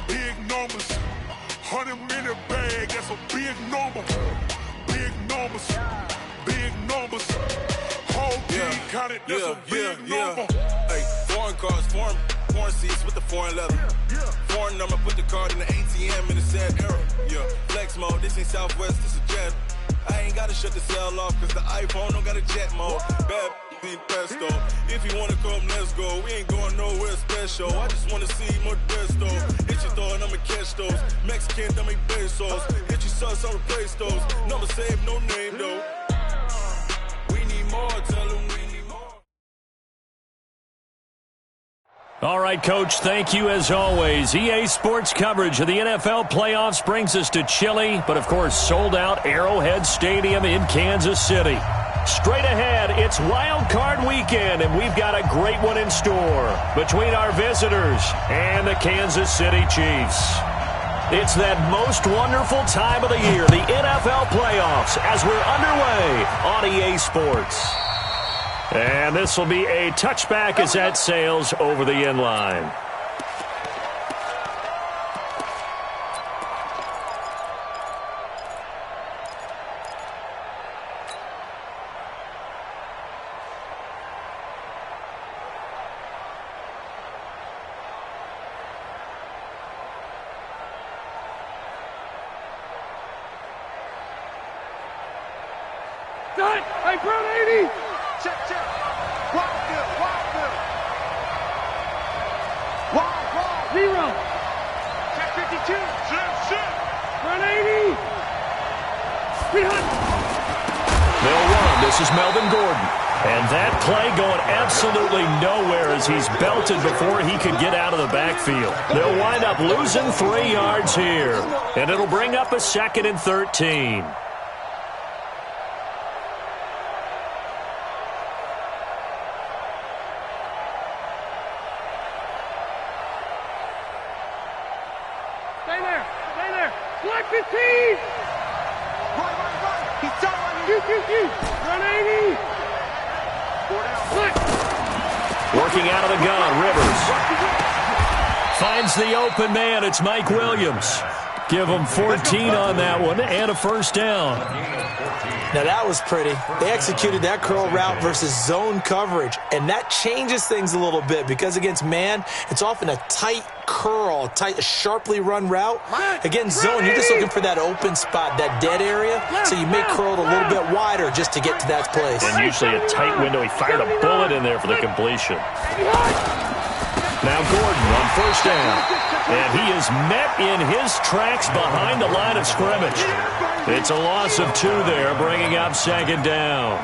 Big numbers. 100 in a bag, that's a big number. Big numbers. Big numbers. Whole team counted, that's a big number. Hey, foreign cars, foreign seats with the foreign leather. Foreign number, put the card in the ATM in the sad era. Yeah, flex mode, this ain't Southwest, this a jet. I ain't gotta shut the cell off, cause the iPhone don't got a jet mode. Bad in pesto. If you wanna come, let's go. We ain't going nowhere special. I just wanna see Modesto. Hit your thought, I'ma catch those. Mexican, don't make pesos. Hit your sus, I'll replace those. Number saved, no name though. We need more, tell them we need more. All right, Coach, thank you as always. EA Sports coverage of the NFL playoffs brings us to chilly, but of course sold-out Arrowhead Stadium in Kansas City. Straight ahead, it's Wild Card Weekend, and we've got a great one in store between our visitors and the Kansas City Chiefs. It's that most wonderful time of the year, the NFL playoffs, as we're underway on EA Sports. And this will be a touchback as that sails over the end line. Hey, Brown 80! Check. Wild, zero. Check 52. Sit. Brown 80. They'll run. This is Melvin Gordon. And that play going absolutely nowhere as he's belted before he could get out of the backfield. They'll wind up losing 3 yards here. And it'll bring up a 2nd and 13. Stay there. Black 15. Right. He's done. You. Run 80. Working out of the gun, Rivers. Finds the open man. It's Mike Williams. Give him 14 on that one and a first down. Now that was pretty. They executed that curl route versus zone coverage, and that changes things a little bit because against man, it's often a tight curl, a sharply run route. Against zone, you're just looking for that open spot, that dead area, so you may curl it a little bit wider just to get to that place. And usually a tight window. He fired a bullet in there for the completion. Now Gordon on first down. And he is met in his tracks behind the line of scrimmage. It's a loss of 2 there, bringing up 2nd down.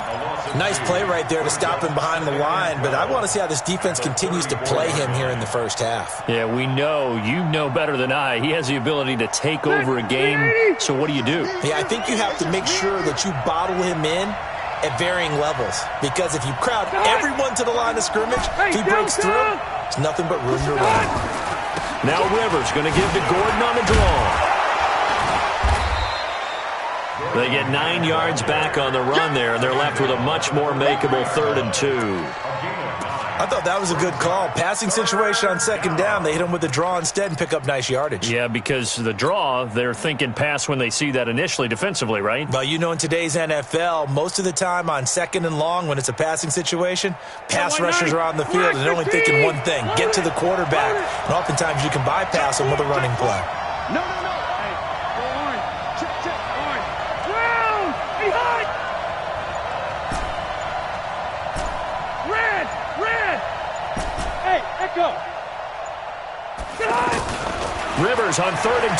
Nice play right there to stop him behind the line, but I want to see how this defense continues to play him here in the first half. Yeah, we know. You know better than I. He has the ability to take over a game, so what do you do? Yeah, I think you have to make sure that you bottle him in at varying levels, because if you crowd everyone to the line of scrimmage, if he breaks through, there's nothing but room to run. Now Rivers going to give to Gordon on the draw. They get 9 yards back on the run there, and they're left with a much more makeable 3rd and 2. I thought that was a good call. Passing situation on 2nd down. They hit him with the draw instead and pick up nice yardage. Yeah, because the draw, they're thinking pass when they see that initially defensively, right? Well, you know, in today's NFL, most of the time on 2nd and long when it's a passing situation, pass rushers are on the field and they're only thinking one thing, get to the quarterback. And oftentimes you can bypass them with a running play. No. Hey, go orange. Check, orange. Brown! Behind! Red! Hey, Echo! Rivers on 3rd and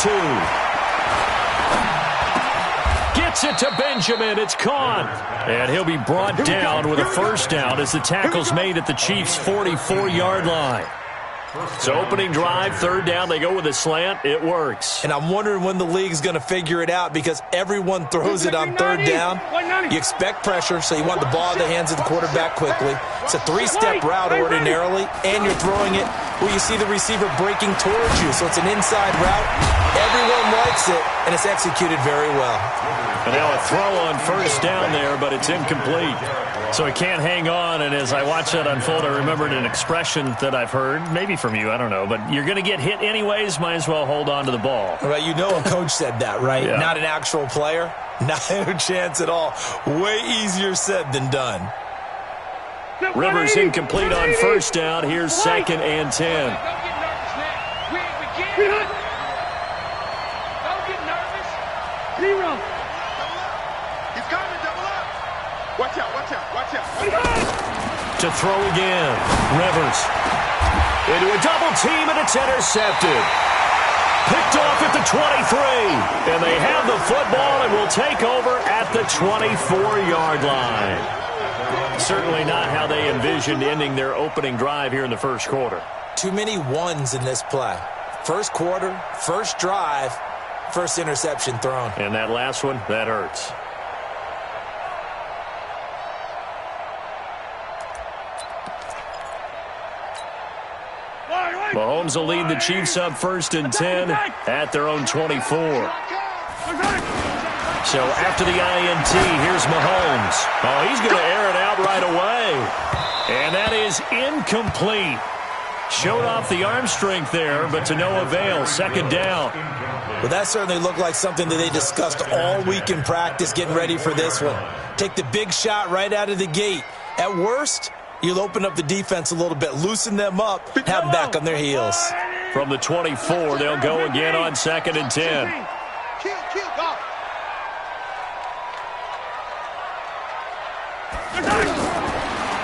2. Gets it to Benjamin. It's caught. And he'll be brought down with a first down as the tackle's made at the Chiefs' 44-yard line. So opening drive, 3rd down, they go with a slant. It works. And I'm wondering when the league's going to figure it out because everyone throws it on 3rd down. You expect pressure, so you want the ball in the hands of the quarterback quickly. It's a 3-step route ordinarily, and you're throwing it where you see the receiver breaking towards you. So it's an inside route. Everyone likes it, and it's executed very well. And now a throw on first down there, but it's incomplete. So he can't hang on, and as I watch that unfold, I remembered an expression that I've heard, maybe from you, I don't know, but you're going to get hit anyways, might as well hold on to the ball. Right, you know a coach said that, right? Yeah. Not an actual player. Not a chance at all. Way easier said than done. Rivers incomplete on first down. Here's 2nd and 10. Don't get nervous, man. We can't. Don't get nervous. 0. He's coming, double up. Watch out. To throw again. Rivers. Into a double team, and it's intercepted. Picked off at the 23. And they have the football and will take over at the 24-yard line. Certainly not how they envisioned ending their opening drive here in the first quarter. Too many ones in this play. First quarter, first drive, first interception thrown. And that last one, that hurts. Mahomes will lead the Chiefs up 1st and 10 at their own 24. So after the INT, here's Mahomes. Oh, he's going to air it out right away. And that is incomplete. Showed off the arm strength there, but to no avail. 2nd down. Well, that certainly looked like something that they discussed all week in practice, getting ready for this one. Take the big shot right out of the gate. At worst, you'll open up the defense a little bit, loosen them up, have them back on their heels. From the 24, they'll go again on 2nd and 10.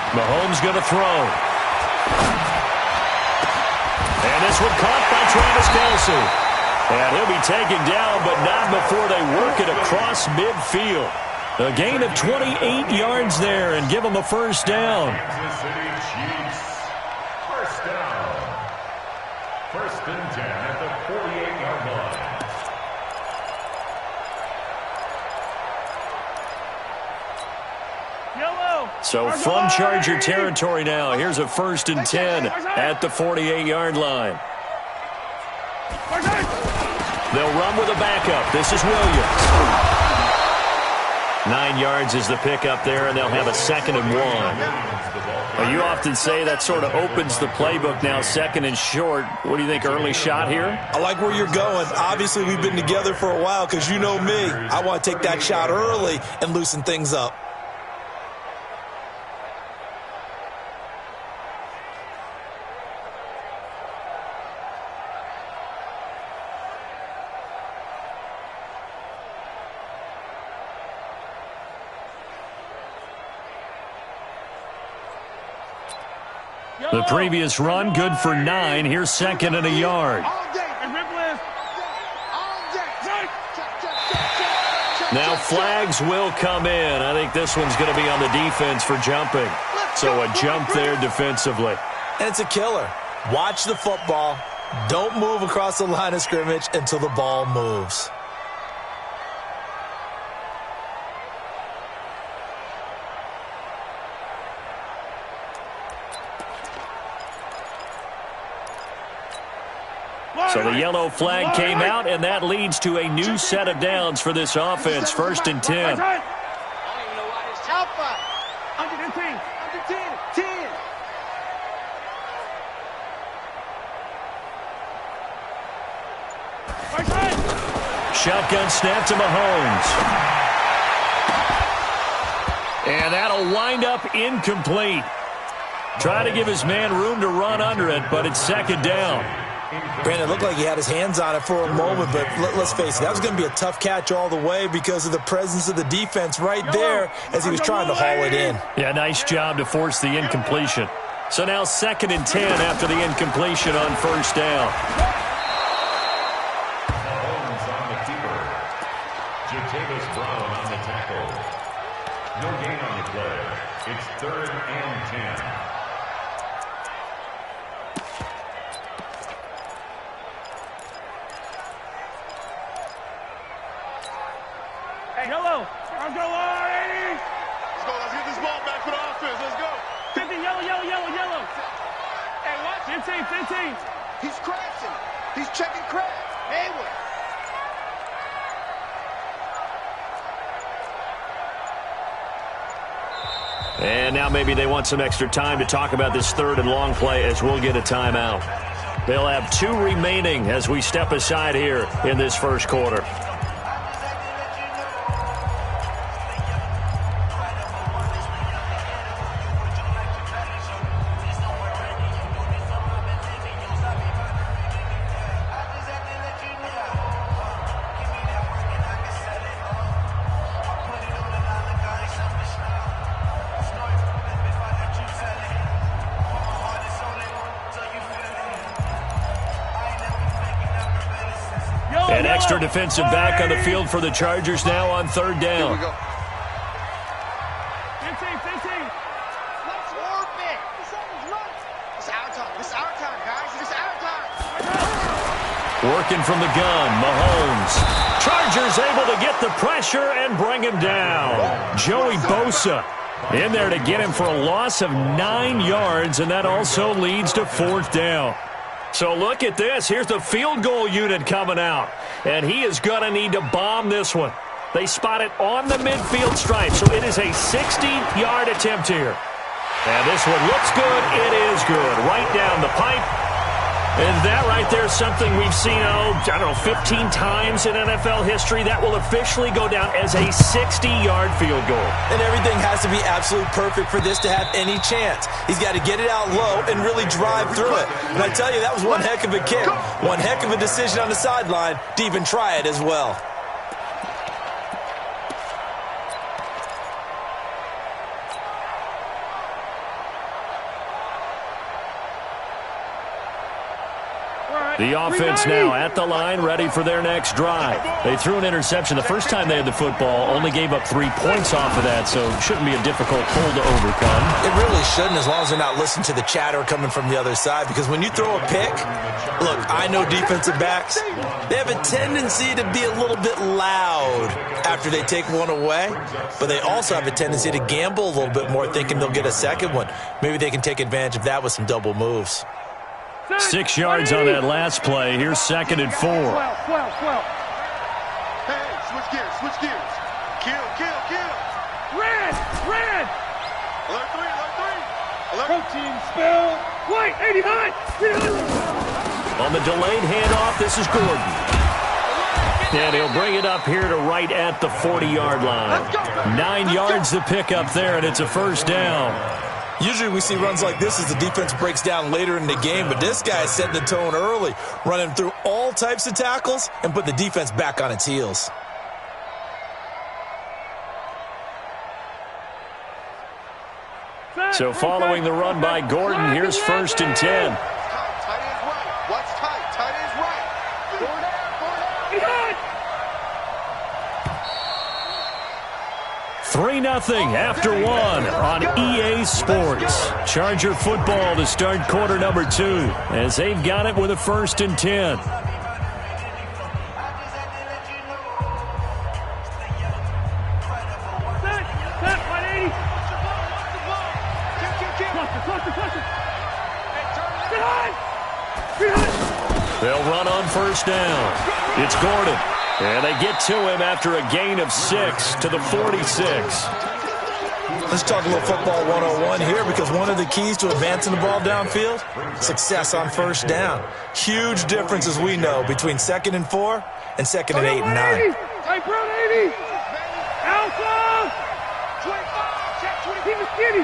Mahomes going to throw. And this one caught by Travis Kelce. And he'll be taken down, but not before they work it across midfield. A gain of 28 yards there and give them a first down. Kansas City Chiefs. First down. 1st and 10 at the 48-yard line. So from Charger territory now, here's a 1st and 10 at the 48-yard line. They'll run with a backup. This is Williams. 9 yards is the pickup there, and they'll have a 2nd and 1. Well, you often say that sort of opens the playbook now, 2nd and short. What do you think, early shot here? I like where you're going. Obviously, we've been together for a while because you know me. I want to take that shot early and loosen things up. The previous run, good for 9. Here's 2nd and a yard. Now flags will come in. I think this one's going to be on the defense for jumping. So a jump there defensively. And it's a killer. Watch the football. Don't move across the line of scrimmage until the ball moves. So the yellow flag came out, and that leads to a new set of downs for this offense. 1st and 10. I don't even know why it's Alpha. Under 10. Under 10. 10. Shotgun snap to Mahomes. And that'll wind up incomplete. Try to give his man room to run under it, but it's 2nd down. Brandon, it looked like he had his hands on it for a moment, but let's face it, that was going to be a tough catch all the way because of the presence of the defense right there as he was trying to haul it in. Yeah, nice job to force the incompletion. So now 2nd and 10 after the incompletion on 1st down. Mahomes on the keeper. Jatavis Brown on the tackle. No gain on the play. It's 3rd and 10. Yellow. Let's go, Lawrence. Let's get this ball back for the offense. Let's go. 15, yellow. Hey, watch. 15. He's crashing. He's checking crash. Hayward. And now maybe they want some extra time to talk about this third and long play as we'll get a timeout. They'll have 2 remaining as we step aside here in this first quarter. An extra defensive back on the field for the Chargers now on third down. Let's warp it. It's our time. It's our time, guys. It's our time. Working from the gun, Mahomes. Chargers able to get the pressure and bring him down. Joey Bosa in there to get him for a loss of 9 yards, and that also leads to fourth down. So look at this. Here's the field goal unit coming out. And he is going to need to bomb this one. They spot it on the midfield stripe. So it is a 60-yard attempt here. And this one looks good. It is good. Right down the pipe. And that right there is something we've seen, 15 times in NFL history. That will officially go down as a 60-yard field goal. And everything has to be absolutely perfect for this to have any chance. He's got to get it out low and really drive through it. And I tell you, that was one heck of a kick. One heck of a decision on the sideline to even try it as well. The offense now at the line, ready for their next drive. They threw an interception the first time they had the football, only gave up 3 points off of that, so it shouldn't be a difficult hole to overcome. It really shouldn't, as long as they're not listening to the chatter coming from the other side, because when you throw a pick, look, I know defensive backs, they have a tendency to be a little bit loud after they take one away, but they also have a tendency to gamble a little bit more, thinking they'll get a second one. Maybe they can take advantage of that with some double moves. 6 yards on that last play. Here's 2nd and 4. Hey, switch gears. Kill. Red. Alert 3. Protein spill. White, 89. On the delayed handoff, this is Gordon. And he'll bring it up here to right at the 40-yard line. 9 yards to pick up there, and it's a first down. Usually we see runs like this as the defense breaks down later in the game, but this guy is setting the tone early, running through all types of tackles and put the defense back on its heels. So following the run by Gordon, here's 1st and 10. Tight end's right. What's tight? Tight end's right. Gordon. 3-0 after 1 on EA Sports. Charger football to start quarter number 2 as they've got it with a 1st and 10. Set, 180. Cluster. They'll run on 1st down. It's Gordon. And they get to him after a gain of 6 to the 46. Let's talk a little football 101 here, because one of the keys to advancing the ball downfield, success on 1st down. Huge difference, as we know, between 2nd and 4 and 2nd and 8 and 9. Hey, Brown 80. Alpha. 25. Check 20. Keep it skinny.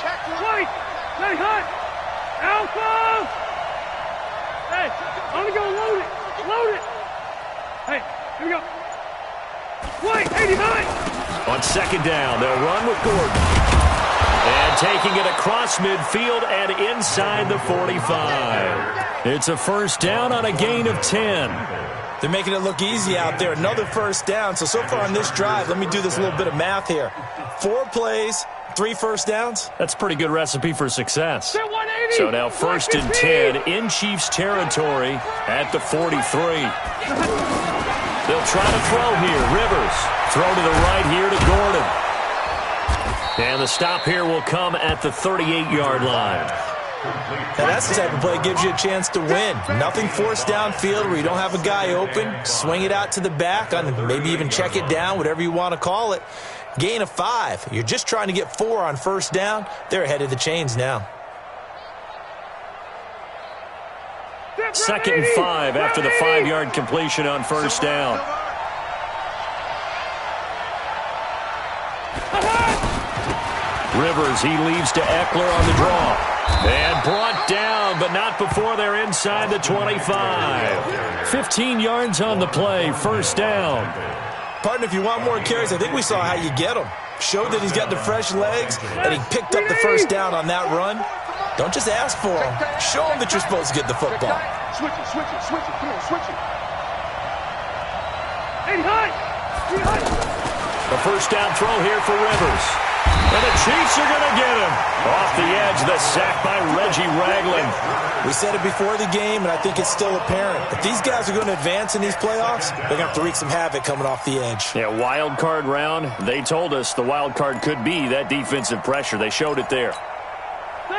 Check White. Stay hot. Alpha. Hey, I'm going to go load it. Hey, here we go. White, 89. On 2nd down, they'll run with Gordon. And taking it across midfield and inside the 45. It's a 1st down on a gain of 10. They're making it look easy out there. Another 1st down. So far on this drive, let me do this little bit of math here. 4 plays, 3 1st downs. That's a pretty good recipe for success. So now 1st and 10 in Chiefs territory at the 43. They'll try to throw here. Rivers. Throw to the right here to Gordon. And the stop here will come at the 38-yard line. Now that's the type of play that gives you a chance to win. Nothing forced downfield where you don't have a guy open. Swing it out to the back, maybe even check it down, whatever you want to call it. Gain of 5. You're just trying to get 4 on first down. They're ahead of the chains now. 2nd and 5 after the 5-yard completion on first down. Rivers, he leaves to Eckler on the draw. And brought down, but not before they're inside the 25. 15 yards on the play, first down. Partner, if you want more carries, I think we saw how you get them. Showed that he's got the fresh legs, and he picked up the first down on that run. Don't just ask for him. Show him that you're supposed to get the football. Switch it. Come on, switch it. Hey, high. A first down throw here for Rivers. And the Chiefs are going to get him. Off the edge, the sack by Reggie Ragland. We said it before the game, and I think it's still apparent. If these guys are going to advance in these playoffs, they're going to have to wreak some havoc coming off the edge. Yeah, wild card round. They told us the wild card could be that defensive pressure. They showed it there.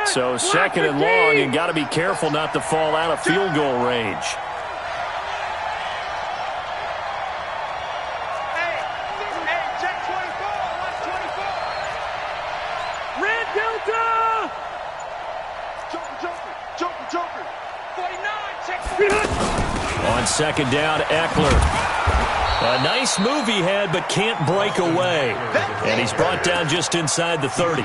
So 2nd and long, and got to be careful not to fall out of field goal range. On 2nd down, Eckler. A nice move he had, but can't break away. And he's brought down just inside the 30.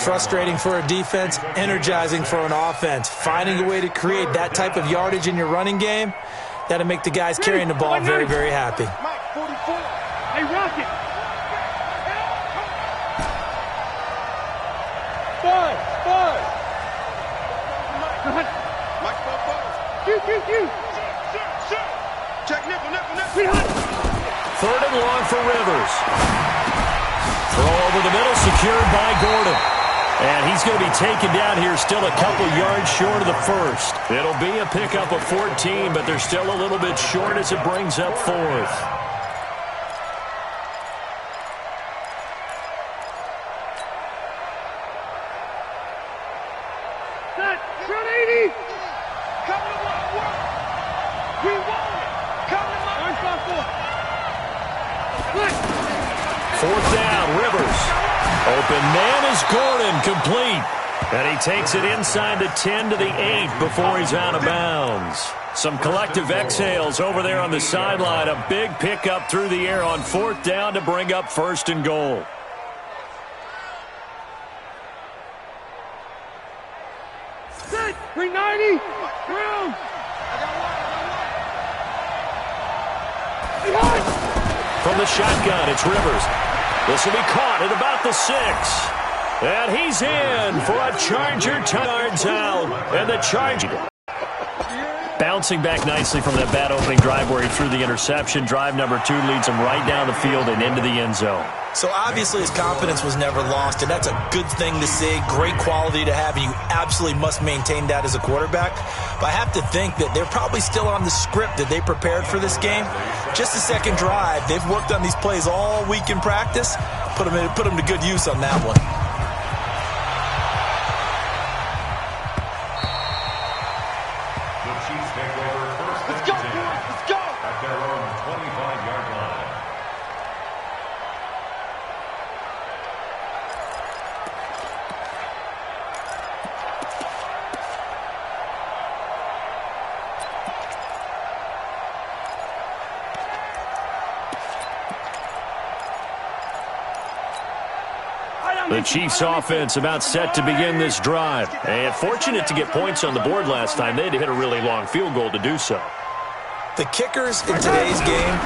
Frustrating for a defense, energizing for an offense. Finding a way to create that type of yardage in your running game, that'll make the guys carrying the ball very, very happy. Hey, Rocket. 5. Check nickel. 3rd and long for Rivers. Throw over the middle, secured by Gordon. And he's going to be taken down here, still a couple yards short of the first. It'll be a pickup of 14, but they're still a little bit short as it brings up 4th. Open man is Gordon, complete. And he takes it inside the 10 to the 8 before he's out of bounds. Some collective exhales over there on the sideline. A big pickup through the air on 4th down to bring up 1st and goal. Set, 390, room. From the shotgun, it's Rivers. This will be caught at about the 6. And he's in for a Charger yards out. And the Charger bouncing back nicely from that bad opening drive where he threw the interception. Drive number 2 leads him right down the field and into the end zone. So obviously his confidence was never lost, and that's a good thing to see. Great quality to have, and you absolutely must maintain that as a quarterback. But I have to think that they're probably still on the script that they prepared for this game. Just the second drive, they've worked on these plays all week in practice. Put them to good use on that one. The Chiefs take over first. Let's go, boys. Let's go. At their own 25-yard line. The Chiefs offense about set to begin this drive. And fortunate to get points on the board last time. They had to hit a really long field goal to do so. The kickers in today's game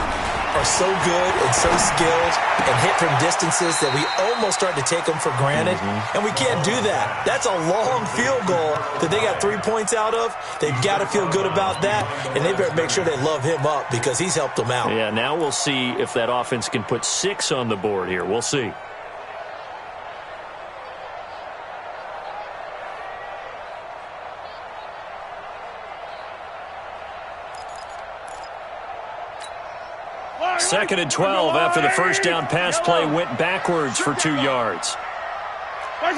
are so good and so skilled and hit from distances that we almost start to take them for granted. And we can't do that. That's a long field goal that they got 3 points out of. They've got to feel good about that, and they better make sure they love him up because he's helped them out. Yeah, now we'll see if that offense can put 6 on the board here. We'll see. Second and 12 after the first down pass play went backwards for 2 yards. 57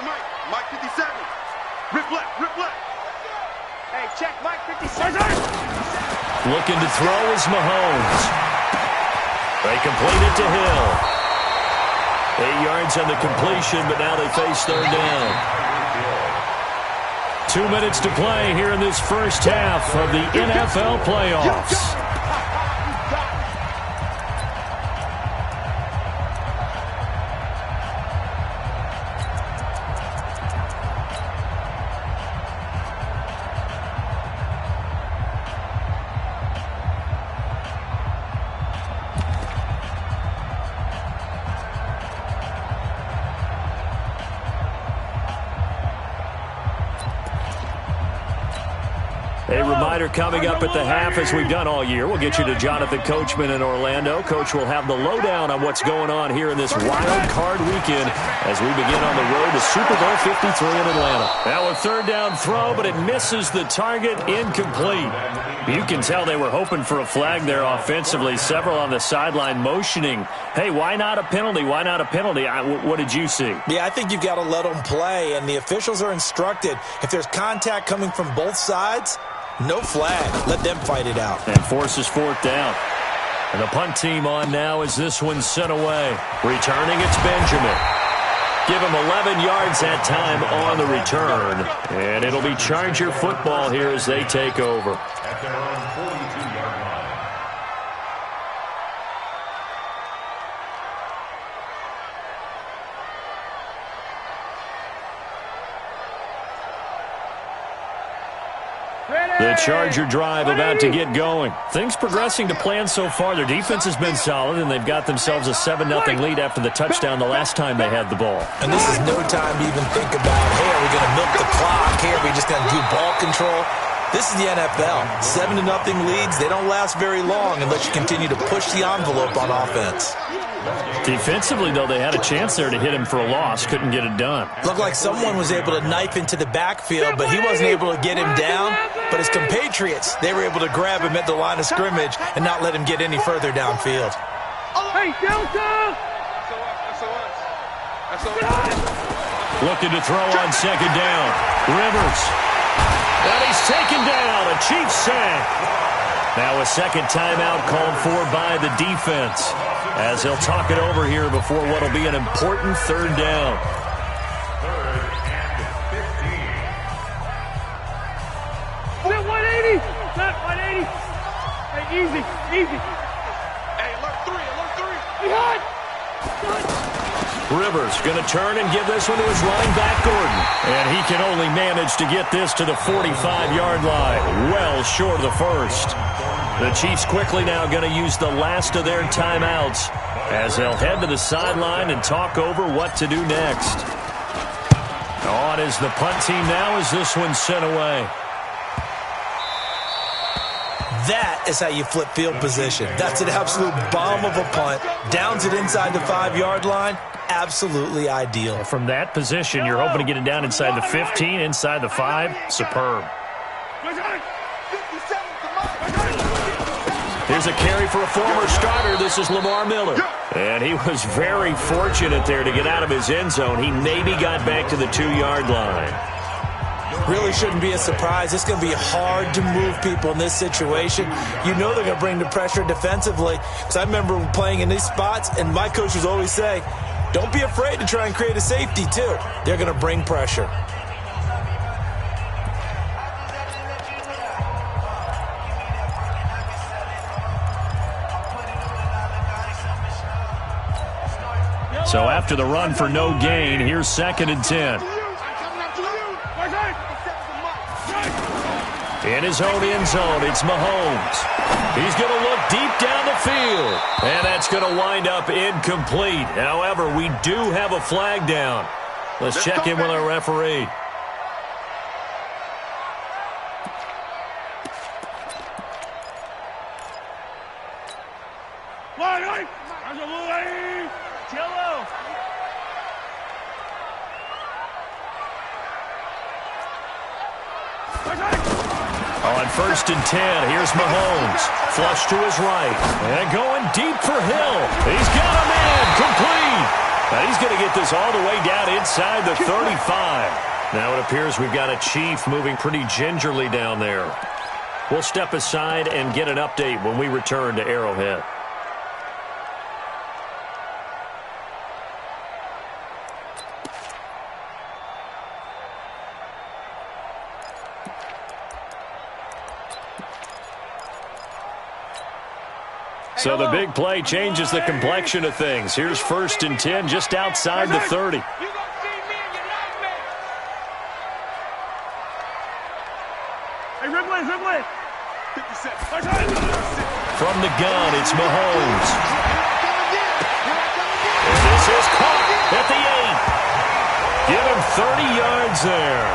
Mike. Mike 57. Rip left. Hey, check Mike 57. Looking to throw is Mahomes. They complete it to Hill. 8 yards on the completion, but now they face third down. 2 minutes to play here in this first half of the NFL playoffs. A reminder coming up at the half, as we've done all year. We'll get you to Jonathan Coachman in Orlando. Coach will have the lowdown on what's going on here in this wild card weekend as we begin on the road to Super Bowl 53 in Atlanta. Now a third down throw, but it misses the target, incomplete. You can tell they were hoping for a flag there offensively. Several on the sideline motioning, hey, why not a penalty? Why not a penalty? What did you see? Yeah, I think you've got to let them play, and the officials are instructed, if there's contact coming from both sides, no flag. Let them fight it out. And forces fourth down. And the punt team on now as this one's sent away. Returning, it's Benjamin. Give him 11 yards that time on the return. And it'll be Charger football here as they take over. At their own 42-yard line. The Charger drive about to get going. Things progressing to plan so far. Their defense has been solid, and they've got themselves a 7-0 lead after the touchdown the last time they had the ball. And this is no time to even think about, hey, are we going to milk the clock? Hey, are we just going to do ball control? This is the NFL. 7-0 leads, they don't last very long unless you continue to push the envelope on offense. Defensively, though, they had a chance there to hit him for a loss. Couldn't get it done. Looked like someone was able to knife into the backfield, but he wasn't able to get him down. But his compatriots, they were able to grab him at the line of scrimmage and not let him get any further downfield. Hey, Delta! Looking to throw on second down. Rivers. And he's taken down. A Chiefs sack. Now a second timeout called for by the defense, as he'll talk it over here before what will be an important third down. Third and 15. Set 180! Set 180! Hey, easy. Hey, alert three. Behind! Rivers going to turn and give this one to his running back, Gordon. And he can only manage to get this to the 45-yard line, well short of the first. The Chiefs quickly now going to use the last of their timeouts as they'll head to the sideline and talk over what to do next. On is the punt team now as this one's sent away. That is how you flip field position. That's an absolute bomb of a punt. Downs it inside the 5-yard line. Absolutely ideal. From that position, you're hoping to get it down inside the 15, inside the 5. Superb. Here's a carry for a former starter. This is Lamar Miller. And he was very fortunate there to get out of his end zone. He maybe got back to the 2-yard line. Really shouldn't be a surprise. It's going to be hard to move people in this situation. You know they're going to bring the pressure defensively. Because I remember playing in these spots, and my coach was always saying, don't be afraid to try and create a safety, too. They're going to bring pressure. So after the run for no gain, here's 2nd and 10. In his own end zone, it's Mahomes. He's going to look deep down the field. And that's going to wind up incomplete. However, we do have a flag down. Let's check in with our referee. On 1st and 10, here's Mahomes. Flush to his right. And going deep for Hill. He's got a man. Complete. Now he's going to get this all the way down inside the 35. Now it appears we've got a Chief moving pretty gingerly down there. We'll step aside and get an update when we return to Arrowhead. So the big play changes the complexion of things. Here's 1st and 10 just outside the 30. From the gun, it's Mahomes. And this is caught at the 8. Give him 30 yards there.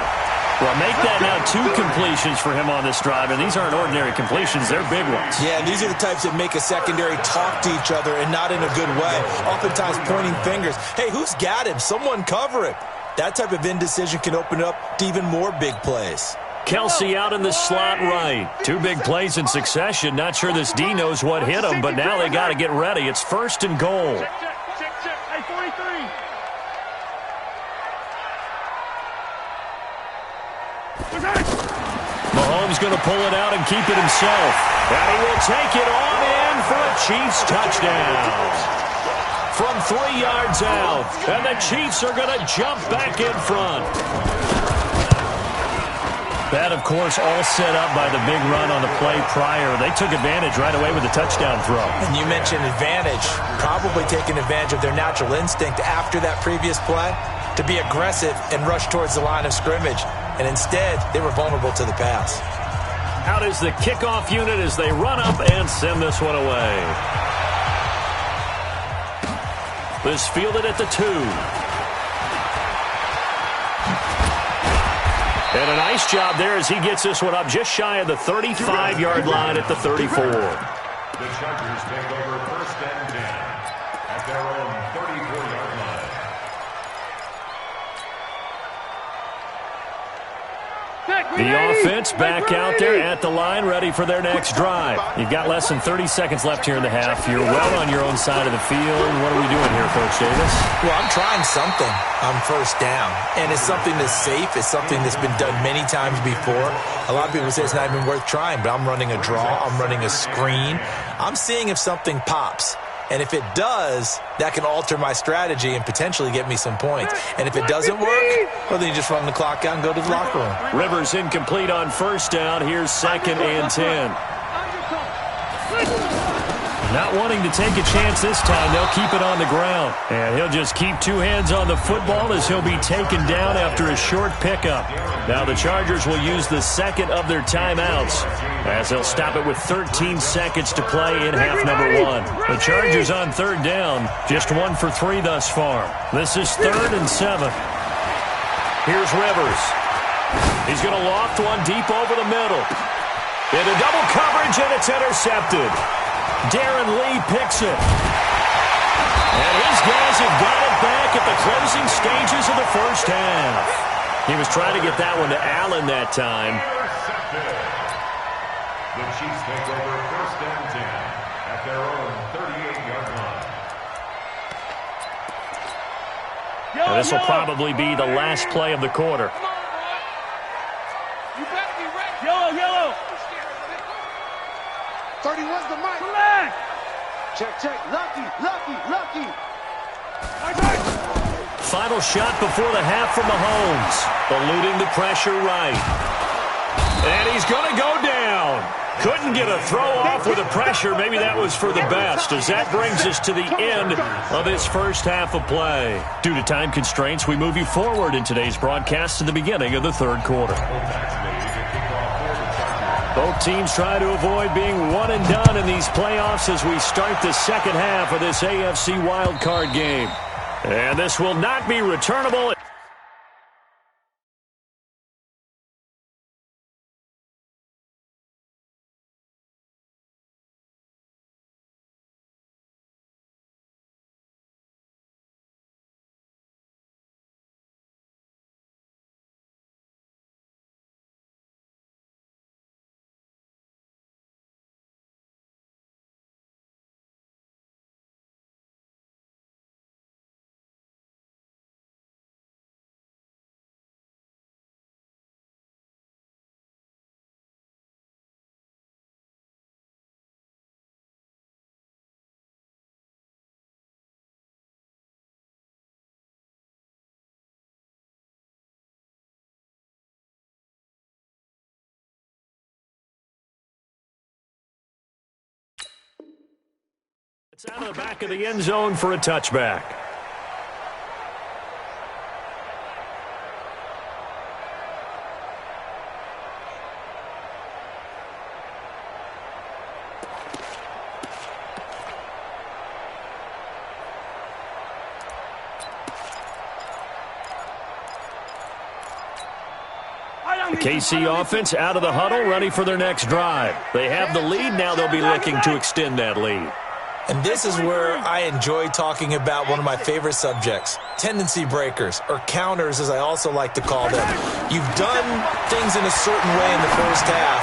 Well, make that now 2 completions for him on this drive, and these aren't ordinary completions. They're big ones. Yeah, and these are the types that make a secondary talk to each other and not in a good way, oftentimes pointing fingers. Hey, who's got him? Someone cover him. That type of indecision can open up to even more big plays. Kelsey out in the slot right. 2 big plays in succession. Not sure this D knows what hit him, but now they got to get ready. It's 1st and goal. Hey, 43. Mahomes going to pull it out and keep it himself. And he will take it on in for a Chiefs touchdown. From 3 yards out. And the Chiefs are going to jump back in front. That, of course, all set up by the big run on the play prior. They took advantage right away with the touchdown throw. And you mentioned advantage, probably taking advantage of their natural instinct after that previous play to be aggressive and rush towards the line of scrimmage. And instead, they were vulnerable to the pass. Out is the kickoff unit as they run up and send this one away. This fielded at the 2. And a nice job there as he gets this one up just shy of the 35-yard line at the 34. The Chargers take over 1st and 10 at their own 34-yard line. The offense back out there at the line, ready for their next drive. You've got less than 30 seconds left here in the half. You're well on your own side of the field. What are we doing here, Coach Davis? Well, I'm trying something on 1st down, and it's something that's safe. It's something that's been done many times before. A lot of people say it's not even worth trying, but I'm running a draw. I'm running a screen. I'm seeing if something pops. And if it does, that can alter my strategy and potentially get me some points. And if it doesn't work, well, then you just run the clock out and go to the locker room. Rivers incomplete on 1st down. Here's 2nd and 10. Not wanting to take a chance this time, they'll keep it on the ground. And he'll just keep 2 hands on the football as he'll be taken down after a short pickup. Now the Chargers will use the 2nd of their timeouts as they'll stop it with 13 seconds to play in half number 1. The Chargers on 3rd down, just 1 for 3 thus far. This is 3rd and 7. Here's Rivers. He's going to loft one deep over the middle. Into double coverage, and it's intercepted. Darren Lee picks it. And his guys have got it back at the closing stages of the 1st half. He was trying to get that one to Allen that time. The Chiefs take over 1st and 10 at their own 38-yard line. And this will probably be the last play of the quarter. You better be ready. Yellow. 31's the mic. Relax. Check. Lucky. Final shot before the half from Mahomes. Eluding the pressure right. And he's going to go down. Couldn't get a throw off with the pressure. Maybe that was for the best, as that brings us to the end of this 1st half of play. Due to time constraints, we move you forward in today's broadcast to the beginning of the 3rd quarter. Both teams try to avoid being one and done in these playoffs as we start the 2nd half of this AFC wildcard game. And this will not be returnable. It's out of the back of the end zone for a touchback. The KC offense out of the huddle, ready for their next drive. They have the lead. Now they'll be looking to extend that lead. And this is where I enjoy talking about one of my favorite subjects, tendency breakers, or counters as I also like to call them. You've done things in a certain way in the first half,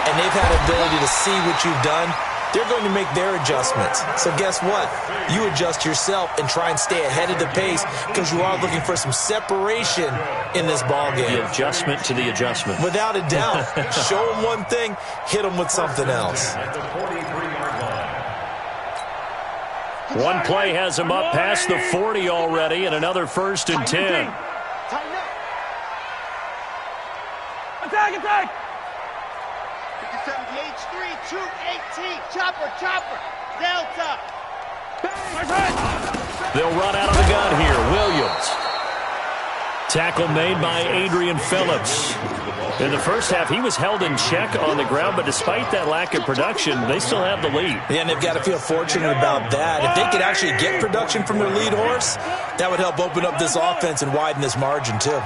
and they've had the ability to see what you've done. They're going to make their adjustments. So guess what? You adjust yourself and try and stay ahead of the pace because you are looking for some separation in this ballgame. The adjustment to the adjustment. Without a doubt. Show them one thing, hit them with something else. One play has him up past the 40 already, and another 1st and 10. Attack, attack! 57 H3, 218, chopper, Delta. They'll run out of the gun here. Williams. Tackle made by Adrian Phillips. In the first half, he was held in check on the ground, but despite that lack of production, they still have the lead. Yeah, and they've got to feel fortunate about that. If they could actually get production from their lead horse, that would help open up this offense and widen this margin, too. On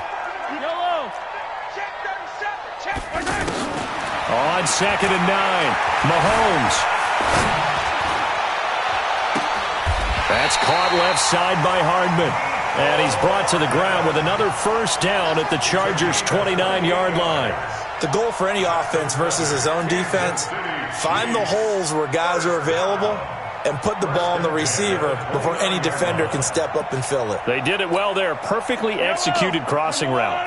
2nd and 9, Mahomes. That's caught left side by Hardman. And he's brought to the ground with another 1st down at the Chargers' 29-yard line. The goal for any offense versus his own defense, find the holes where guys are available and put the ball on the receiver before any defender can step up and fill it. They did it well there. Perfectly executed crossing route.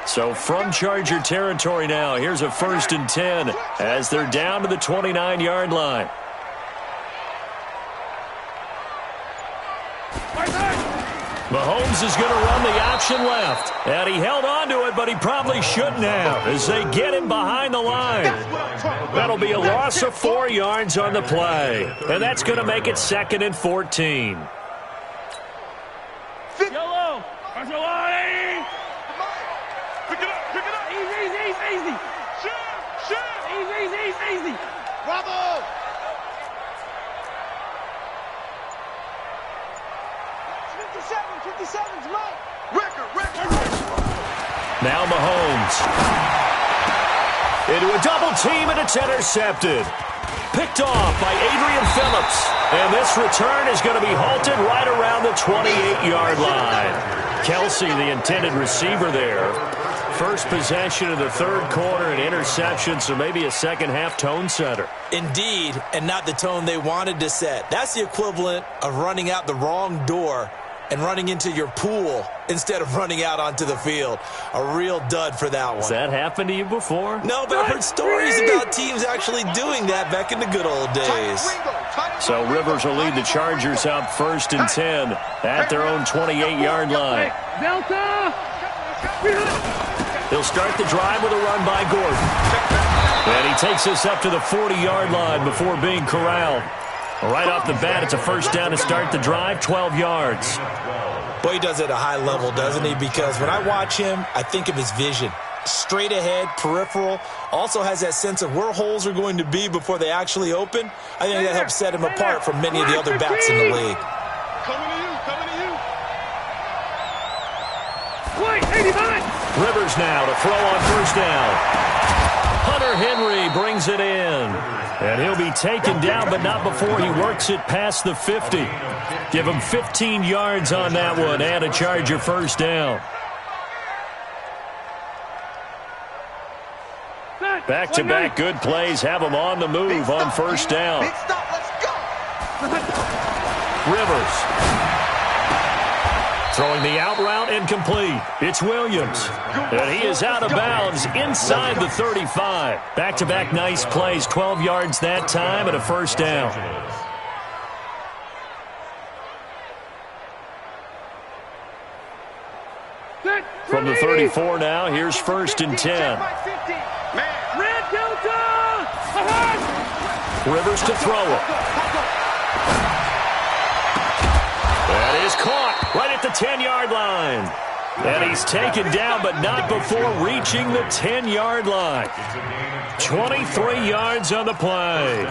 So from Charger territory now, here's a 1st and 10 as they're down to the 29-yard line. Mahomes is going to run the option left. And he held on to it, but he probably shouldn't have as they get him behind the line. That'll be a loss of 4 yards on the play. And that's going to make it 2nd and 14. Yellow! Pick it up! Easy! Shoot! Easy! Bravo! Now Mahomes. Into a double team, and it's intercepted. Picked off by Adrian Phillips. And this return is going to be halted right around the 28-yard line. Kelsey, the intended receiver there. First possession of the 3rd quarter, an interception, so maybe a second-half tone setter. Indeed, and not the tone they wanted to set. That's the equivalent of running out the wrong door and running into your pool instead of running out onto the field. A real dud for that one. Has that happened to you before? No, but I've heard stories about teams actually doing that back in the good old days. So Rivers will lead the Chargers out 1st and 10 at their own 28-yard line. Delta! He'll start the drive with a run by Gordon. And he takes us up to the 40-yard line before being corralled. Right off the bat, it's a 1st down to start the drive, 12 yards. Boy, he does it at a high level, doesn't he? Because when I watch him, I think of his vision. Straight ahead, peripheral, also has that sense of where holes are going to be before they actually open. I think that helps set him apart from many of the other backs in the league. Coming to you. Wait, 89! Rivers now to throw on 1st down. Hunter Henry brings it in. And he'll be taken down, but not before he works it past the 50. Give him 15 yards on that one and a Charger 1st down. Back-to-back good plays have him on the move on 1st down. Big stop, let's go! Rivers. Throwing the out route incomplete. It's Williams. And he is out of bounds inside the 35. Back-to-back nice plays. 12 yards that time and a 1st down. From the 34 now, here's 1st and 10. Red Delta! Rivers to throw it. That is caught right at the 10-yard line. And he's taken down, but not before reaching the 10-yard line. 23 yards on the play.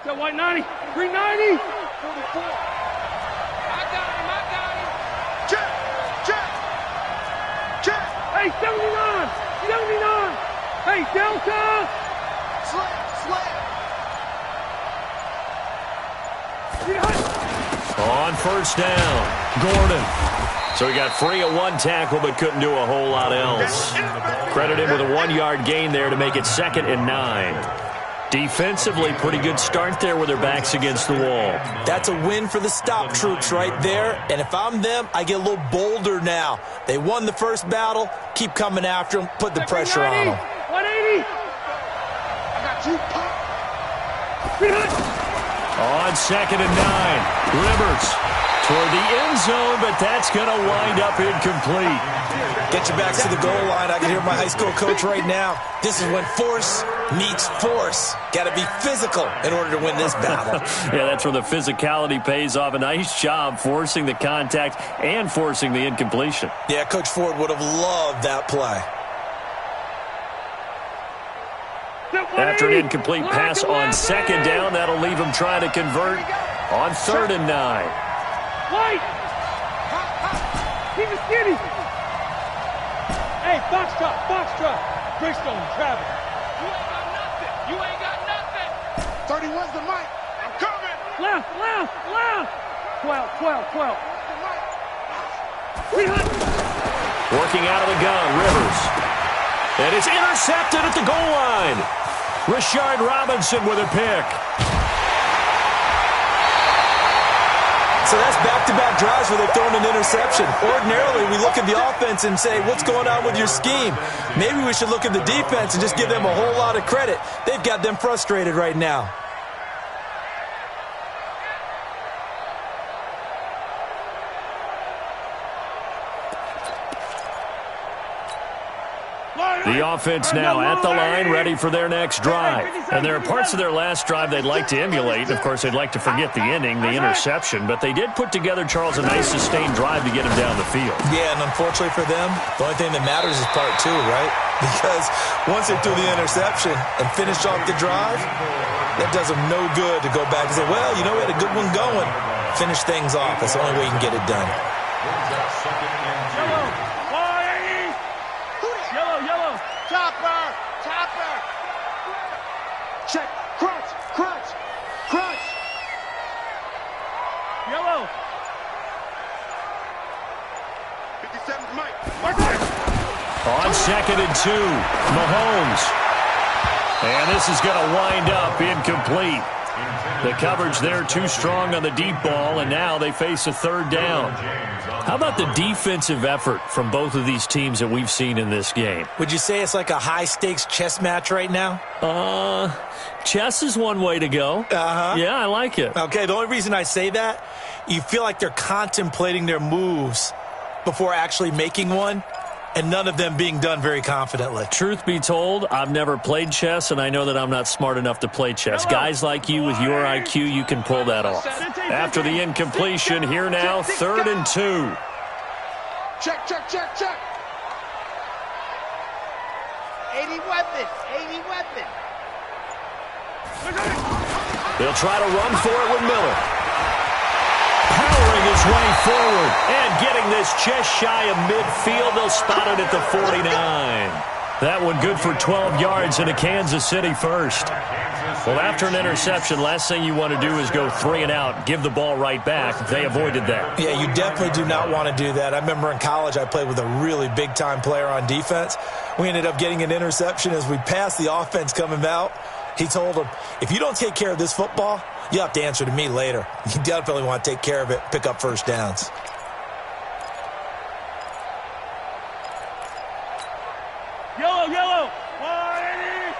That white 90, 390, 44. I got him. Check. Hey, 79, 79. Hey, Delta. Slam. On first down, Gordon. So he got free of one tackle but couldn't do a whole lot else. Credit him with a 1-yard gain there to make it 2nd and 9. Defensively, pretty good start there with their backs against the wall. That's a win for the stop troops right there. And if I'm them, I get a little bolder now. They won the first battle. Keep coming after them. Put the pressure on them. 180. I got you. On 2nd and 9, Rivers toward the end zone, but that's going to wind up incomplete. Get your backs to the goal line. I can hear my high school coach right now. This is when force meets force. Got to be physical in order to win this battle. Yeah, that's where the physicality pays off. A nice job forcing the contact and forcing the incompletion. Yeah, Coach Ford would have loved that play. After an incomplete pass on 2nd down, that'll leave him trying to convert on 3rd and 9. White. Keep it skinny. Hey, box truck. Bridgestone, Travis. You ain't got nothing. 31's the mic. I'm coming. Left. 12. Working out of the gun, Rivers. And it's intercepted at the goal line. Rashard Robinson with a pick. So that's back-to-back drives where they've thrown an interception. Ordinarily, we look at the offense and say, what's going on with your scheme? Maybe we should look at the defense and just give them a whole lot of credit. They've got them frustrated right now. The offense now at the line, ready for their next drive. And there are parts of their last drive they'd like to emulate. Of course, they'd like to forget the inning, the interception. But they did put together, Charles, a nice sustained drive to get him down the field. Yeah, and unfortunately for them, the only thing that matters is part 2, right? Because once they threw the interception and finished off the drive, that does them no good to go back and say, well, you know, we had a good one going. Finish things off. That's the only way you can get it done. Chopper. Check. Crunch. Yellow. 57's Mike. On 2nd and 2, Mahomes. And this is going to wind up incomplete. The coverage there too strong on the deep ball, and now they face a 3rd down. How about the defensive effort from both of these teams that we've seen in this game? Would you say it's like a high-stakes chess match right now? Chess is one way to go. Uh-huh. Yeah, I like it. Okay, the only reason I say that, you feel like they're contemplating their moves before actually making one, and none of them being done very confidently. Truth be told, I've never played chess, and I know that I'm not smart enough to play chess. Guys like you with your IQ, you can pull that off. After the incompletion, here now, 3rd and 2. Check. 80 weapon. They'll try to run for it with Miller. Powering his way forward and getting this just shy of midfield. They'll spot it at the 49. That one good for 12 yards and a Kansas City first. Well, after an interception, last thing you want to do is go 3 and out, give the ball right back. They avoided that. Yeah, you definitely do not want to do that. I remember in college I played with a really big-time player on defense. We ended up getting an interception as we passed the offense coming out. He told him, if you don't take care of this football, you have to answer to me later. You definitely want to take care of it, pick up first downs. Yellow. 180.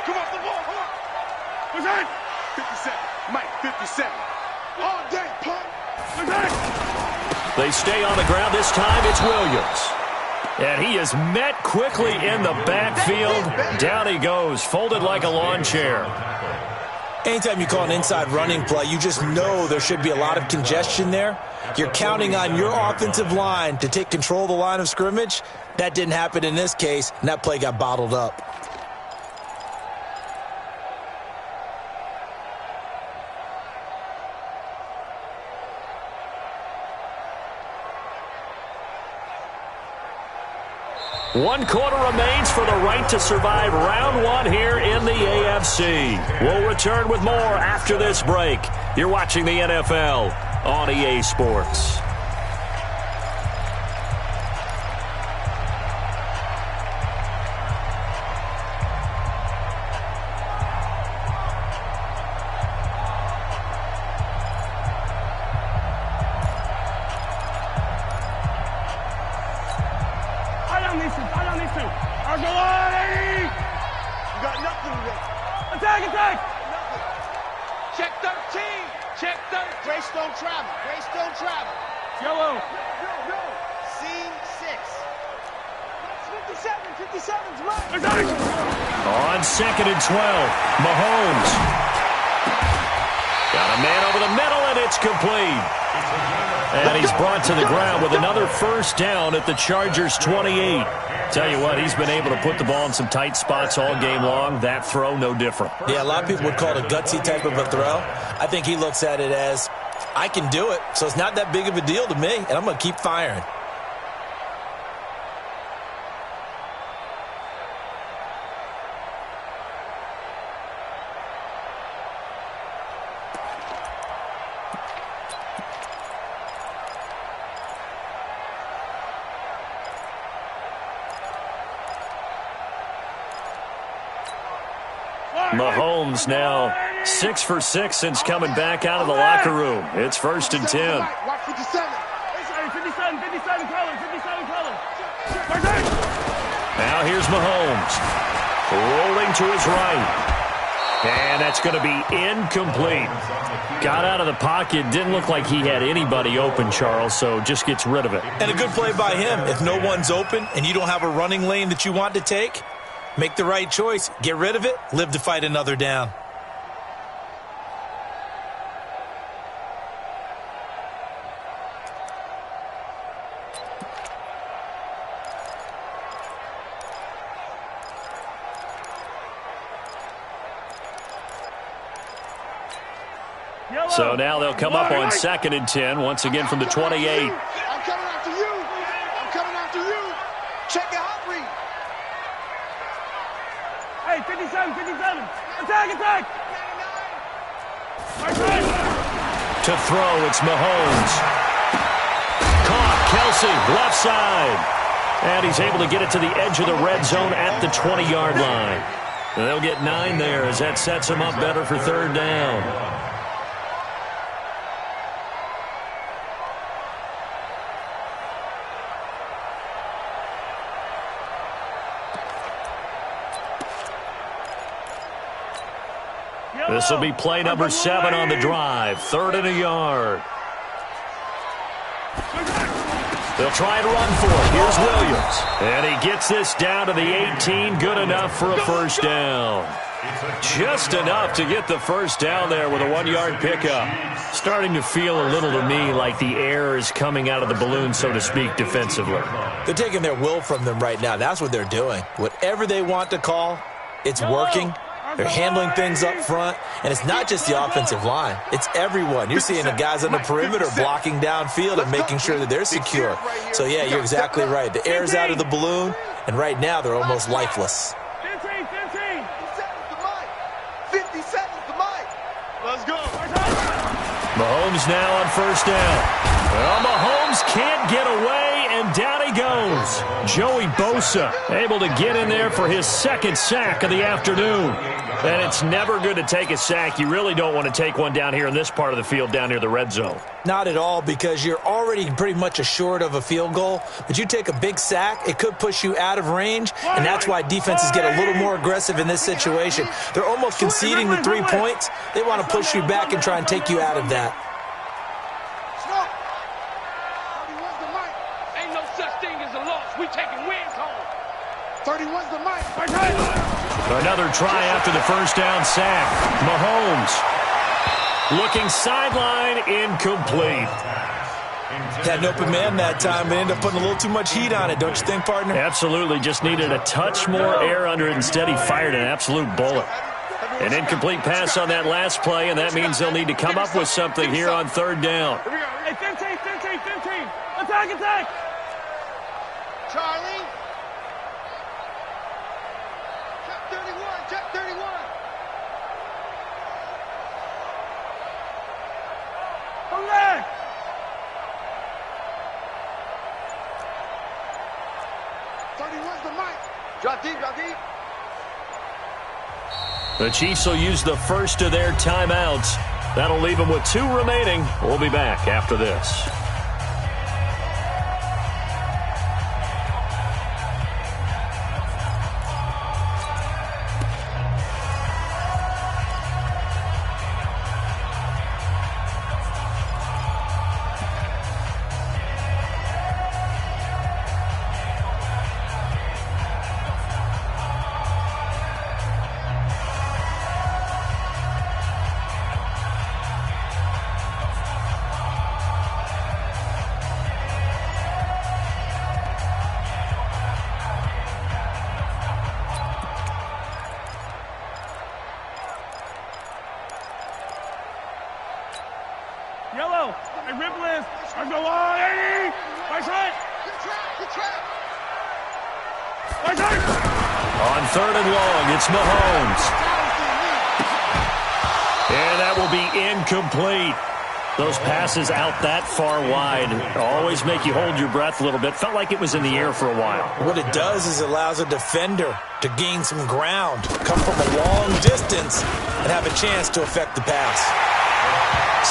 Come off the ball. What's that? 57. Mike, 57. All day, punt. They stay on the ground. This time it's Williams. And he is met quickly in the backfield. Down he goes, folded like a lawn chair. Anytime you call an inside running play, you just know there should be a lot of congestion there. You're counting on your offensive line to take control of the line of scrimmage. That didn't happen in this case, and that play got bottled up. One quarter remains for the right to survive round one here in the AFC. We'll return with more after this break. You're watching the NFL on EA Sports. On 2nd and 12, Mahomes. Got a man over the middle, and it's complete. And he's brought to the ground with another first down at the Chargers' 28. Tell you what, he's been able to put the ball in some tight spots all game long. That throw, no different. Yeah, a lot of people would call it a gutsy type of a throw. I think he looks at it as, I can do it, so it's not that big of a deal to me, and I'm going to keep firing. Mahomes now 6 for 6 since coming back out of the locker room. It's 1st and 10. Watch 57. 57 color. Now here's Mahomes. Rolling to his right. And that's going to be incomplete. Got out of the pocket. Didn't look like he had anybody open, Charles, so just gets rid of it. And a good play by him. If no one's open and you don't have a running lane that you want to take, make the right choice. Get rid of it. Live to fight another down. So now they'll come up on 2nd and 10, once again from the 28. I'm coming after you. I'm coming after you. Check your hot read. Hey, 57. Attack. To throw, it's Mahomes. Caught, Kelsey, left side. And he's able to get it to the edge of the red zone at the 20-yard line. And they'll get 9 there as that sets him up better for 3rd down. This will be play number 7 on the drive. 3rd and a yard. They'll try and run for it. Here's Williams. And he gets this down to the 18. Good enough for a first down. Just enough to get the first down there with a 1-yard pickup. Starting to feel a little to me like the air is coming out of the balloon, so to speak, defensively. They're taking their will from them right now. That's what they're doing. Whatever they want to call, it's working. They're handling things up front, and it's not just the offensive line. It's everyone. You're seeing the guys on the perimeter blocking downfield and making sure that they're secure. So, yeah, you're exactly right. The air's out of the balloon, and right now they're almost lifeless. 15. 50 seconds to Mike. Let's go. Mahomes now on first down. Well, Mahomes can't get away, and down he goes. Joey Bosa able to get in there for his 2nd sack of the afternoon. And it's never good to take a sack. You really don't want to take one down here in this part of the field down near the red zone. Not at all, because you're already pretty much assured of a field goal. But you take a big sack, it could push you out of range, and that's why defenses get a little more aggressive in this situation. They're almost conceding the 3 points. They want to push you back and try and take you out of that. 31's the mic. Another try after the first down sack. Mahomes looking sideline, incomplete. Had an open man that time, but ended up putting a little too much heat on it, don't you think, partner? Absolutely. Just needed a touch more air under it. Instead, he fired an absolute bullet. An incomplete pass on that last play, and that means they'll need to come up with something here on third down. Hey, 15. Attack. Charlie. Check 31. Come back. Drop deep. The Chiefs will use the first of their timeouts. That'll leave them with 2 remaining. We'll be back after this. Yellow. Hey, Ripley. I go on. 80. Right side. Good track. Right side. On third and long, it's Mahomes. And that will be incomplete. Those passes out that far wide always make you hold your breath a little bit. Felt like it was in the air for a while. What it does is it allows a defender to gain some ground, come from a long distance, and have a chance to affect the pass.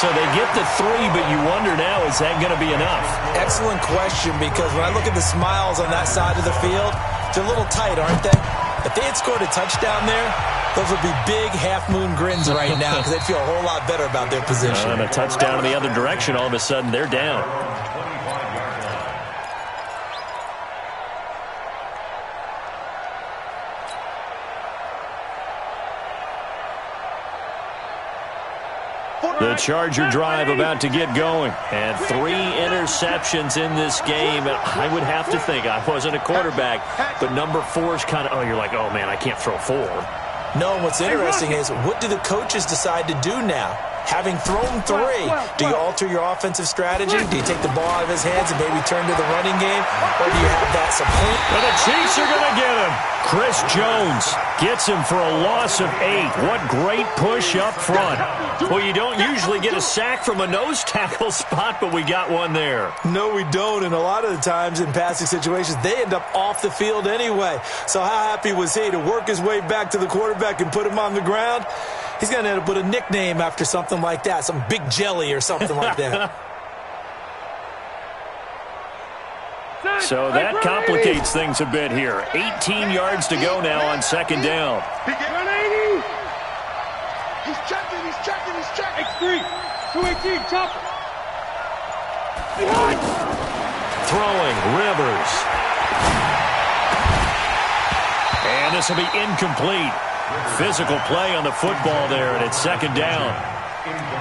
So they get the 3, but you wonder now, is that going to be enough? Excellent question, because when I look at the smiles on that side of the field, they're a little tight, aren't they? If they had scored a touchdown there, those would be big half-moon grins right now because they'd feel a whole lot better about their position. And a touchdown in the other direction, all of a sudden, they're down. The Charger drive about to get going. And 3 interceptions in this game. I would have to think, I wasn't a quarterback, but number 4 is kind of, you're like, oh, man, I can't throw 4. No, what's interesting is, what do the coaches decide to do now? Having thrown 3, do you alter your offensive strategy? Do you take the ball out of his hands and maybe turn to the running game? Or do you have that support? And the Chiefs are going to get him. Chris Jones gets him for a loss of 8. What great push up front. Well, you don't usually get a sack from a nose tackle spot, but we got one there. No, we don't. And a lot of the times in passing situations, they end up off the field anyway. So how happy was he to work his way back to the quarterback and put him on the ground? He's going to end up with a nickname after something like that, some Big Jelly or something like that. So that complicates things a bit here. 18 yards to go now on second down. 180. He's checking. X3. 218. Chopper. Throwing, Rivers. And this will be incomplete. Physical play on the football there, and it's second down.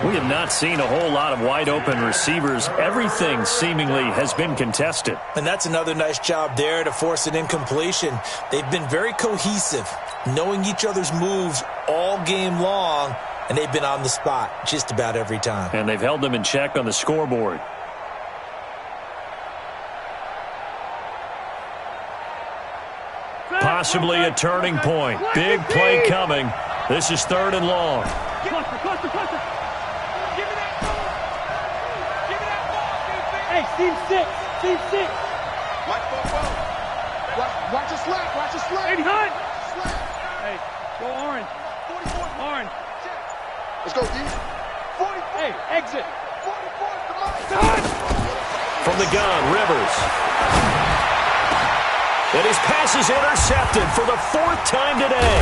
We have not seen a whole lot of wide-open receivers. Everything seemingly has been contested. And that's another nice job there to force an incompletion. They've been very cohesive, knowing each other's moves all game long, and they've been on the spot just about every time. And they've held them in check on the scoreboard. Possibly a turning point. Big play coming. This is third and long. Cluster. Hey, team 6. Watch your slack. 80 Hunt. Hey, go orange. 44. Orange. Let's go, D. 44. Hey, exit. 44 is the From the gun, Rivers. And his pass is intercepted for the 4th time today.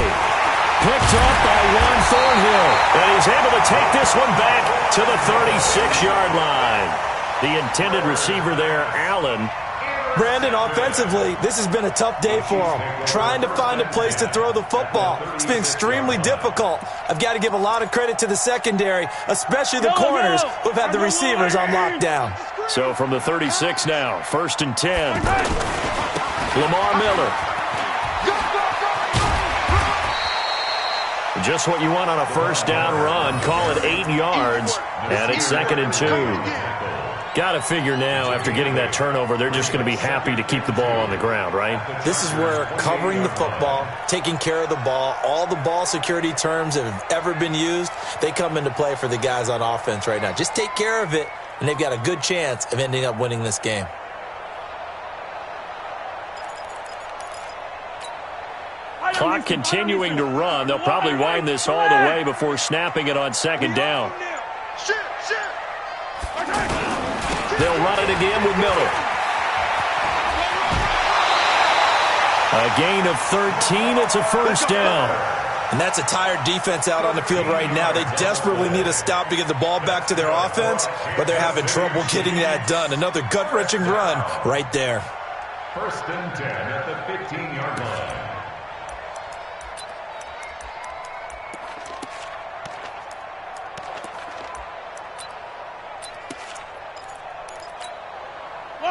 Picked up by Juan Thornhill. And he's able to take this one back to the 36-yard line. The intended receiver there, Allen, Brandon, offensively, this has been a tough day for them. Trying to find a place to throw the football. It's been extremely difficult. I've got to give a lot of credit to the secondary, especially the corners who've had the receivers on lockdown. So from the 36 now, 1st and 10. Lamar Miller. Just what you want on a first down run. Call it 8 yards, and it's 2nd and 2. Got to figure now, after getting that turnover, they're just going to be happy to keep the ball on the ground, right? This is where covering the football, taking care of the ball, all the ball security terms that have ever been used, they come into play for the guys on offense right now. Just take care of it, and they've got a good chance of ending up winning this game. Clock continuing to run. They'll probably wind this all the way before snapping it on 2nd down. They'll run it again with Miller. A gain of 13. It's a first down. And that's a tired defense out on the field right now. They desperately need a stop to get the ball back to their offense, but they're having trouble getting that done. Another gut-wrenching run right there. 1st and 10 at the 15-yard line.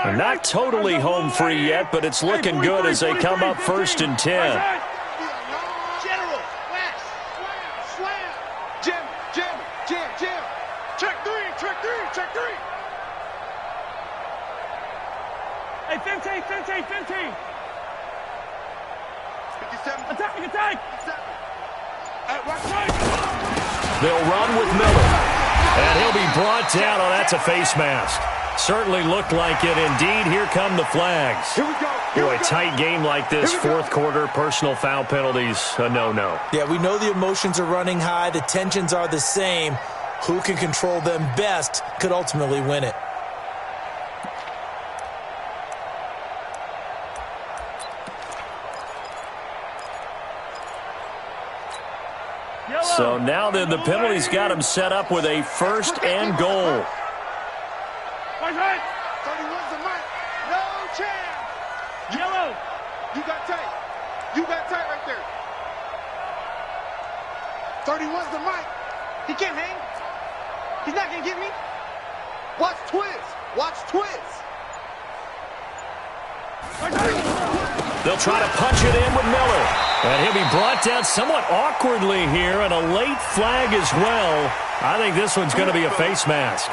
They're not totally home free yet, but it's looking good as they come up 1st and 10. General, West, slam, Jim. Check three. Hey, 15. 57. Attack. At right side. They'll run with Miller. And he'll be brought down. Oh, that's a face mask. Certainly looked like it. Indeed, here come the flags. Here we go. Boy, a tight game like this, 4th quarter, personal foul penalties, a no-no. Yeah, we know the emotions are running high. The tensions are the same. Who can control them best could ultimately win it. So now then, the penalties got him set up with a 1st and goal. 31's the mic. No chance. Yellow. You got tight right there. 31's the mic. He can't hang. He's not going to get me. Watch Twiz. They'll try to punch it in with Miller. And he'll be brought down somewhat awkwardly here, and a late flag as well. I think this one's going to be a face mask.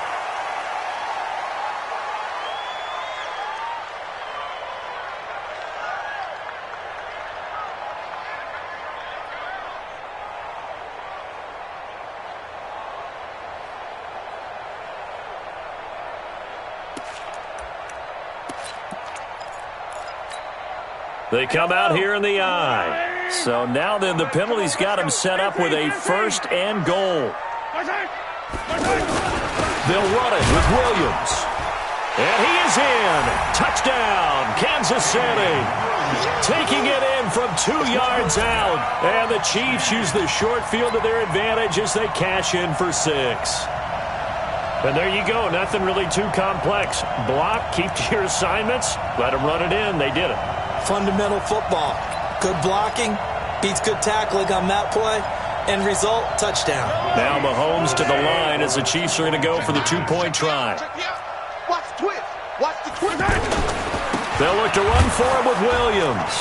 They come out here in the eye. So now then, the penalties got him set up with a 1st and goal. They'll run it with Williams. And he is in. Touchdown, Kansas City. Taking it in from 2 yards out. And the Chiefs use the short field to their advantage as they cash in for 6. And there you go. Nothing really too complex. Block, keep to your assignments, let them run it in. They did it. Fundamental football. Good blocking beats good tackling on that play. End result, touchdown. Now Mahomes to the line as the Chiefs are going to go for the 2-point try. Watch the twist. They'll look to run for it with Williams.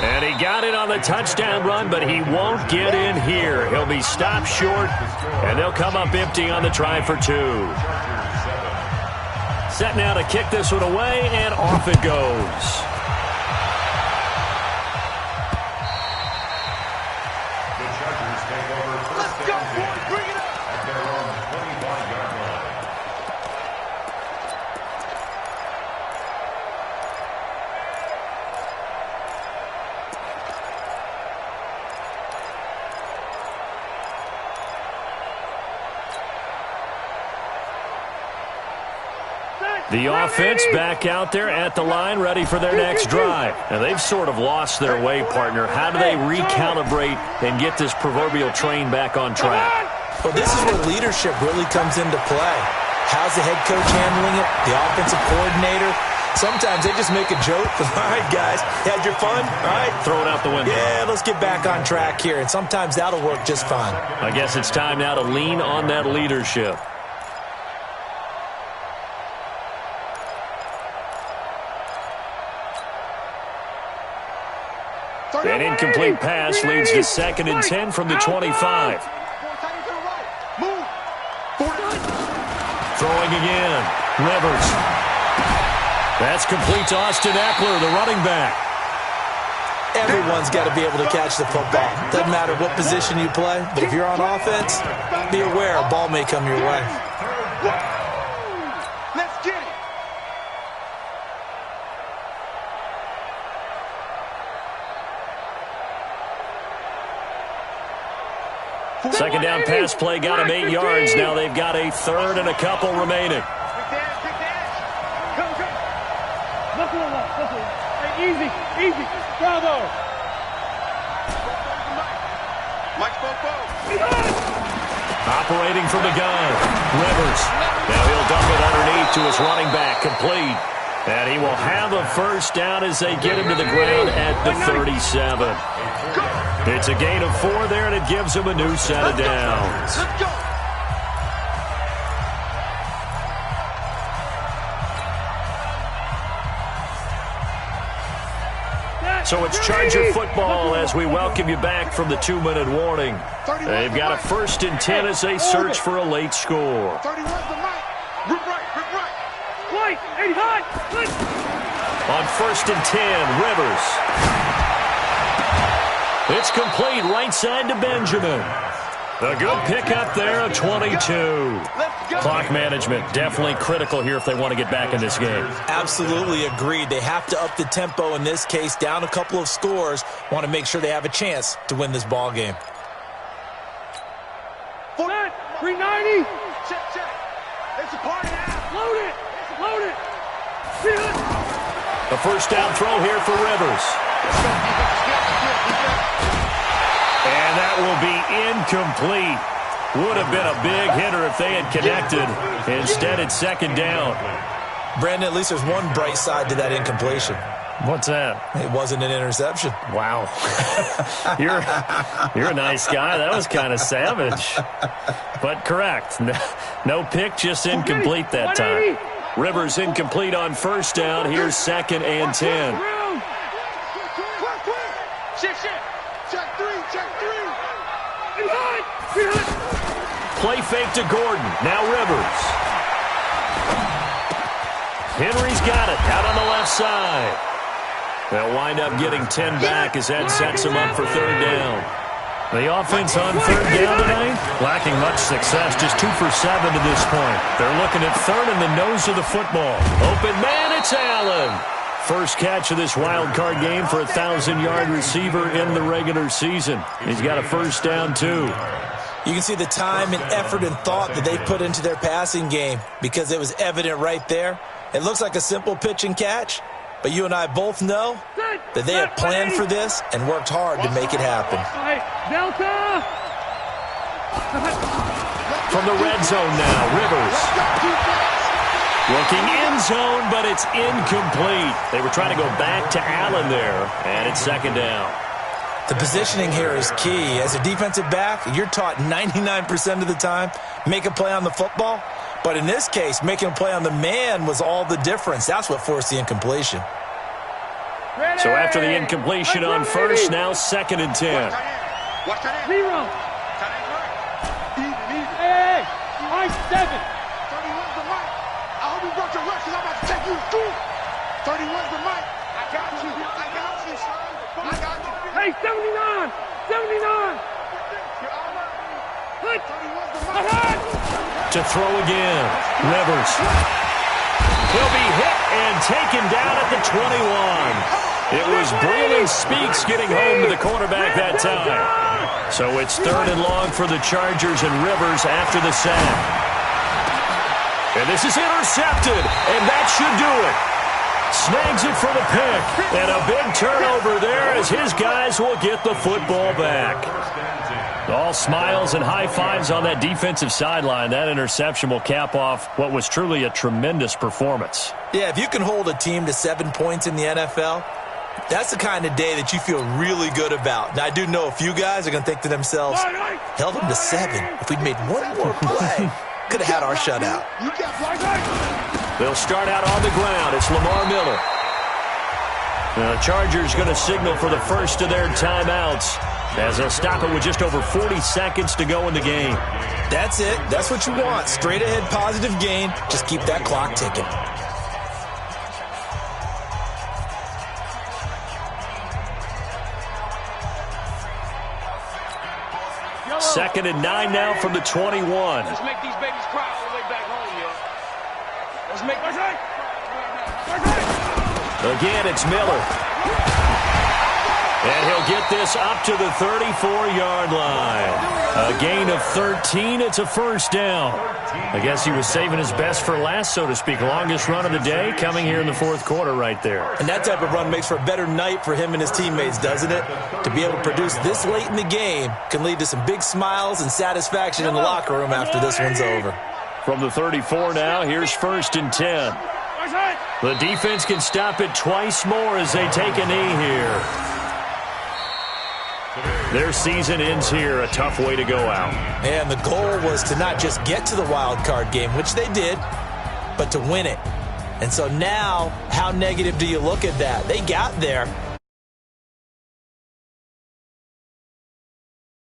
And he got it on the touchdown run, but he won't get in here. He'll be stopped short, and they'll come up empty on the try for 2. Set now to kick this one away, and off it goes. The offense back out there at the line, ready for their next drive. And they've sort of lost their way, partner. How do they recalibrate and get this proverbial train back on track? Well, this is where leadership really comes into play. How's the head coach handling it? The offensive coordinator? Sometimes they just make a joke. All right, guys, had your fun? All right. Throw it out the window. Yeah, let's get back on track here. And sometimes that'll work just fine. I guess it's time now to lean on that leadership. An incomplete pass leads to 2nd and 10 from the 25. Throwing again. Rivers. That's complete to Austin Eckler, the running back. Everyone's got to be able to catch the football. Doesn't matter what position you play, but if you're on offense, be aware a ball may come your way. Let's get it. Second down pass play got him 8 yards. Now they've got a 3rd and a couple remaining. Easy, easy. Bravo. Mike Bobo. Operating from the gun. Rivers. Now he'll dump it underneath to his running back. Complete. And he will have a first down as they get him to the ground at the 37. It's a gain of 4 there, and it gives him a new set of downs. Let's go. So it's Charger football as we welcome you back from the 2-minute warning. They've got a 1st and 10 as they search for a late score. 31's the mic. Rip right, rip right. White, 8 hot. On 1st and 10, Rivers. It's complete right side to Benjamin. A good pickup there, a 22. Clock management definitely critical here if they want to get back in this game. Absolutely agreed. They have to up the tempo in this case, down a couple of scores. Want to make sure they have a chance to win this ball game. 390. Check, check. It's a party now. Load it. Load it. A first down throw here for Rivers. And that will be incomplete. Would have been a big hitter if they had connected. Instead, it's 2nd down. Brandon, at least there's one bright side to that incompletion. What's that? It wasn't an interception. Wow. You're a nice guy. That was kind of savage. But correct. No pick, just incomplete that time. Rivers incomplete on first down. Here's 2nd and 10. Play fake to Gordon. Now Rivers. Henry's got it out on the left side. They'll wind up getting 10 back as that sets them up for 3rd down. The offense on 3rd down tonight, lacking much success, just 2 for 7 to this point. They're looking at 3rd in the nose of the football. Open man, it's Allen. First catch of this wild card game for a 1,000-yard receiver in the regular season. He's got a first down, too. You can see the time and effort and thought that they put into their passing game because it was evident right there. It looks like a simple pitch and catch, but you and I both know that they have planned for this and worked hard to make it happen. Delta! From the red zone now, Rivers. Looking end zone, but it's incomplete. They were trying to go back to Allen there, and it's 2nd down. The positioning here is key. As a defensive back, you're taught 99% of the time, make a play on the football. But in this case, making a play on the man was all the difference. That's what forced the incompletion. So after the incompletion on first, now 2nd and 10. Zero. Hey, I 7. 31's the mic. I hope you brought your rush because I'm about to take you to it. 31's the mic. I got you. I got you, son. I got you. Hey, 79. 79. Hut. 31's the mic. To throw again, Rivers. He'll be hit and taken down at the 21. It was Braylon Speaks getting home to the quarterback that time. So it's 3rd and long for the Chargers and Rivers after the sack. And this is intercepted, and that should do it. Snags it for the pick, and a big turnover there as his guys will get the football back. All smiles and high fives on that defensive sideline. That interception will cap off what was truly a tremendous performance. Yeah, if you can hold a team to 7 points in the NFL, that's the kind of day that you feel really good about. Now, I do know a few guys are going to think to themselves, held them to 7. If we'd made one more play, could have had our shutout. They'll start out on the ground. It's Lamar Miller. The Chargers going to signal for the first of their timeouts, as they'll stop it with just over 40 seconds to go in the game. That's it. That's what you want. Straight ahead positive gain. Just keep that clock ticking. Second and 9 now from the 21. Let's make these babies cry all the way back home, yeah. Let's make... Again, it's Miller. And he'll get this up to the 34-yard line. A gain of 13. It's a first down. I guess he was saving his best for last, so to speak. Longest run of the day coming here in the fourth quarter right there. And that type of run makes for a better night for him and his teammates, doesn't it? To be able to produce this late in the game can lead to some big smiles and satisfaction in the locker room after this one's over. From the 34 now, here's first and 10. The defense can stop it twice more as they take a knee here. Their season ends here, a tough way to go out. And the goal was to not just get to the wild card game, which they did, but to win it. And so now, how negative do you look at that? They got there,